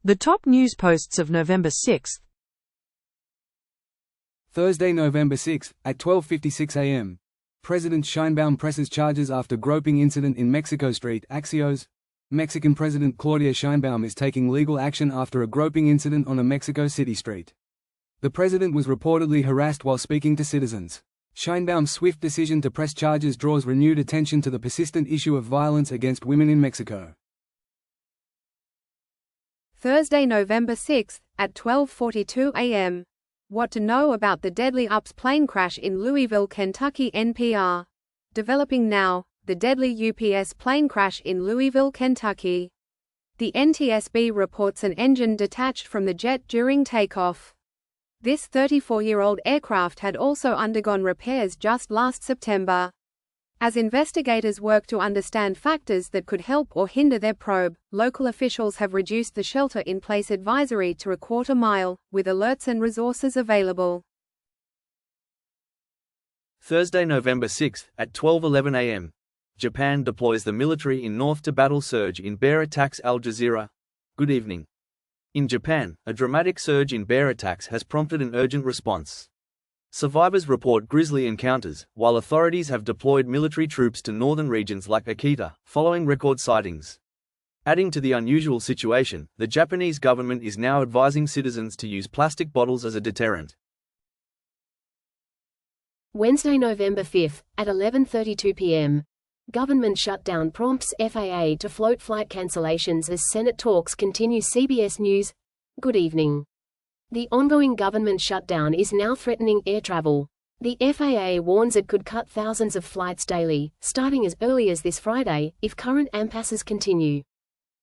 The top news posts of November 6. Thursday, November 6, at 12:56 a.m. President Sheinbaum presses charges after groping incident in Mexico Street. Axios. Mexican President Claudia Sheinbaum is taking legal action after a groping incident on a Mexico City street. The president was reportedly harassed while speaking to citizens. Sheinbaum's swift decision to press charges draws renewed attention to the persistent issue of violence against women in Mexico. Thursday, November 6, at 12:42 a.m. What to know about the deadly UPS plane crash in Louisville, Kentucky. NPR. Developing now, the deadly UPS plane crash in Louisville, Kentucky. The NTSB reports an engine detached from the jet during takeoff. This 34-year-old aircraft had also undergone repairs just last September. As investigators work to understand factors that could help or hinder their probe, local officials have reduced the shelter-in-place advisory to a quarter mile, with alerts and resources available. Thursday, November 6, at 12:11 a.m. Japan deploys the military in north to battle surge in bear attacks. Al Jazeera. Good evening. In Japan, a dramatic surge in bear attacks has prompted an urgent response. Survivors report grisly encounters, while authorities have deployed military troops to northern regions like Akita, following record sightings. Adding to the unusual situation, the Japanese government is now advising citizens to use plastic bottles as a deterrent. Wednesday, November 5, at 11:32 p.m. Government shutdown prompts FAA to float flight cancellations as Senate talks continue. CBS News. Good evening. The ongoing government shutdown is now threatening air travel. The FAA warns it could cut thousands of flights daily, starting as early as this Friday, if current impasses continue.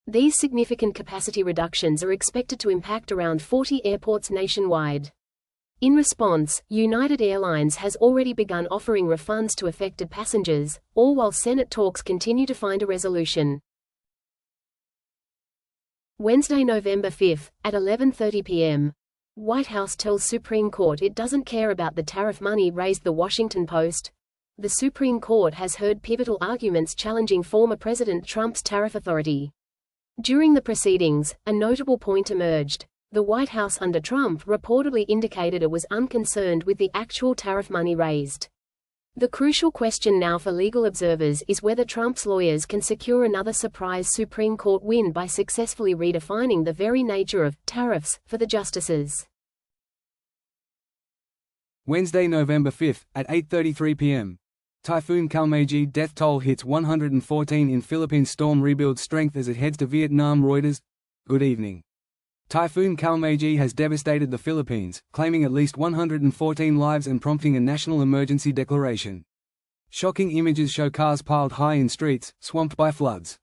These significant capacity reductions are expected to impact around 40 airports nationwide. In response, United Airlines has already begun offering refunds to affected passengers, all while Senate talks continue to find a resolution. Wednesday, November 5, at 11:30 p.m. White House tells Supreme Court it doesn't care about the tariff money raised. The Washington Post. The Supreme Court has heard pivotal arguments challenging former President Trump's tariff authority. During the proceedings, a notable point emerged. The White House under Trump reportedly indicated it was unconcerned with the actual tariff money raised. The crucial question now for legal observers is whether Trump's lawyers can secure another surprise Supreme Court win by successfully redefining the very nature of tariffs for the justices. Wednesday, November 5, at 8:33 p.m. Typhoon Kalmagi death toll hits 114 in Philippines. Storm rebuilds strength as it heads to Vietnam. Reuters. Good evening. Typhoon Kalmagi has devastated the Philippines, claiming at least 114 lives and prompting a national emergency declaration. Shocking images show cars piled high in streets, swamped by floods.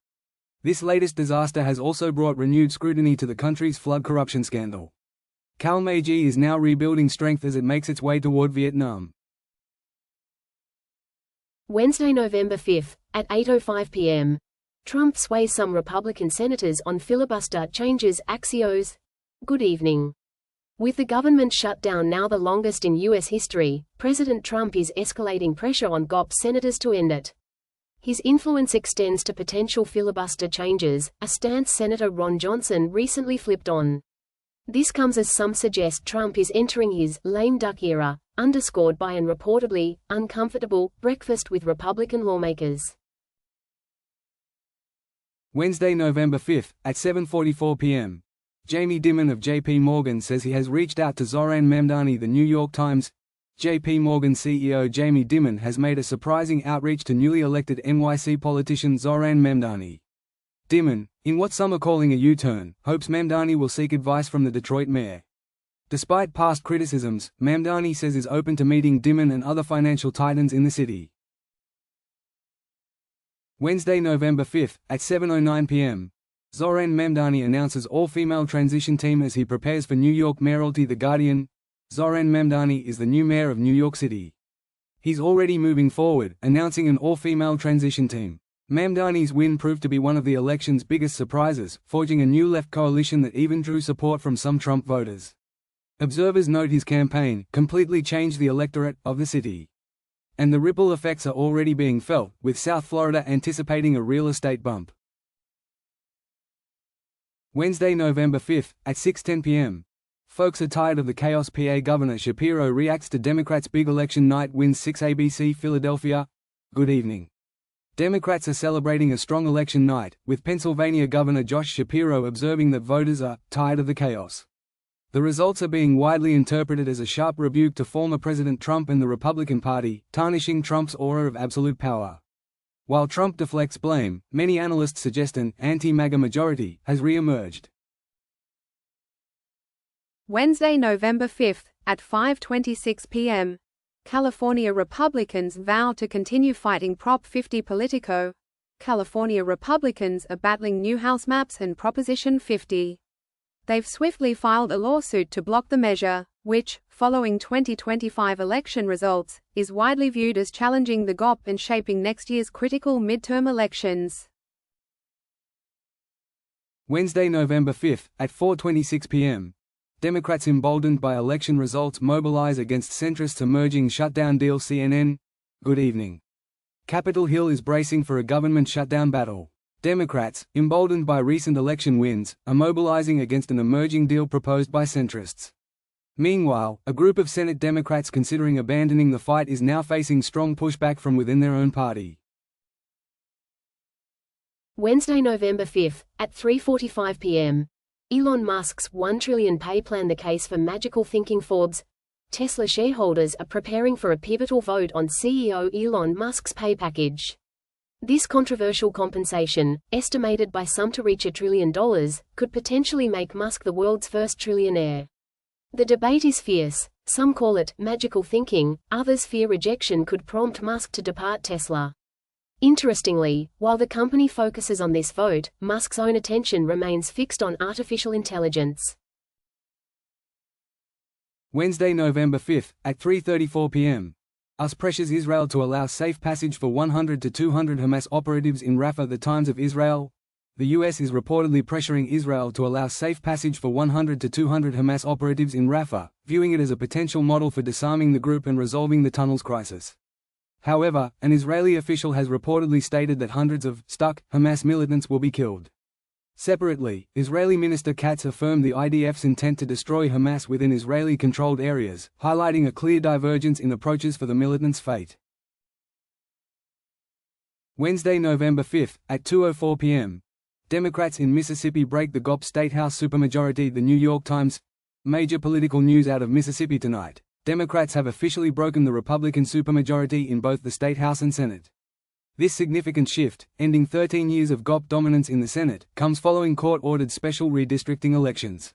This latest disaster has also brought renewed scrutiny to the country's flood corruption scandal. Kalmagi is now rebuilding strength as it makes its way toward Vietnam. Wednesday, November 5, at 8:05 p.m. Trump sways some Republican senators on filibuster changes. Axios. Good evening. With the government shutdown now the longest in U.S. history, President Trump is escalating pressure on GOP senators to end it. His influence extends to potential filibuster changes, a stance Senator Ron Johnson recently flipped on. This comes as some suggest Trump is entering his lame duck era, underscored by an reportedly uncomfortable breakfast with Republican lawmakers. Wednesday, November 5, at 7:44 p.m. Jamie Dimon of J.P. Morgan says he has reached out to Zoran Memdani. The New York Times. J.P. Morgan CEO Jamie Dimon has made a surprising outreach to newly elected NYC politician Zoran Memdani. Dimon, in what some are calling a U-turn, hopes Memdani will seek advice from the Detroit mayor. Despite past criticisms, Memdani says is open to meeting Dimon and other financial titans in the city. Wednesday, November 5, at 7:09 p.m. Zoran Memdani announces all-female transition team as he prepares for New York mayoralty. The Guardian. Zoran Memdani is the new mayor of New York City. He's already moving forward, announcing an all-female transition team. Memdani's win proved to be one of the election's biggest surprises, forging a new left coalition that even drew support from some Trump voters. Observers note his campaign completely changed the electorate of the city. And the ripple effects are already being felt, with South Florida anticipating a real estate bump. Wednesday, November 5, at 6:10 p.m. Folks are tired of the chaos. PA Governor Shapiro reacts to Democrats' big election night wins 6 ABC Philadelphia. Good evening. Democrats are celebrating a strong election night, with Pennsylvania Governor Josh Shapiro observing that voters are tired of the chaos. The results are being widely interpreted as a sharp rebuke to former President Trump and the Republican Party, tarnishing Trump's aura of absolute power. While Trump deflects blame, many analysts suggest an anti-MAGA majority has re-emerged. Wednesday, November 5, at 5:26 p.m. California Republicans vow to continue fighting Prop 50. Politico. California Republicans are battling new House maps and Proposition 50. They've swiftly filed a lawsuit to block the measure, which, following 2025 election results, is widely viewed as challenging the GOP and shaping next year's critical midterm elections. Wednesday, November 5, at 4:26 p.m. Democrats emboldened by election results mobilize against centrists' emerging shutdown deal. CNN. Good evening. Capitol Hill is bracing for a government shutdown battle. Democrats, emboldened by recent election wins, are mobilizing against an emerging deal proposed by centrists. Meanwhile, a group of Senate Democrats considering abandoning the fight is now facing strong pushback from within their own party. Wednesday, November 5, at 3:45 p.m. Elon Musk's $1 trillion pay plan. The case for magical thinking. Forbes. Tesla shareholders are preparing for a pivotal vote on CEO Elon Musk's pay package. This controversial compensation, estimated by some to reach $1 trillion, could potentially make Musk the world's first trillionaire. The debate is fierce. Some call it magical thinking, others fear rejection could prompt Musk to depart Tesla. Interestingly, while the company focuses on this vote, Musk's own attention remains fixed on artificial intelligence. Wednesday, November 5, at 3:34 p.m. US pressures Israel to allow safe passage for 100 to 200 Hamas operatives in Rafah. The Times of Israel. The U.S. is reportedly pressuring Israel to allow safe passage for 100 to 200 Hamas operatives in Rafah, viewing it as a potential model for disarming the group and resolving the tunnels crisis. However, an Israeli official has reportedly stated that hundreds of stuck Hamas militants will be killed. Separately, Israeli Minister Katz affirmed the IDF's intent to destroy Hamas within Israeli-controlled areas, highlighting a clear divergence in approaches for the militants' fate. Wednesday, November 5, at 2:04 p.m. Democrats in Mississippi break the GOP State House supermajority. The New York Times. Major political news out of Mississippi tonight. Democrats have officially broken the Republican supermajority in both the State House and Senate. This significant shift, ending 13 years of GOP dominance in the Senate, comes following court-ordered special redistricting elections.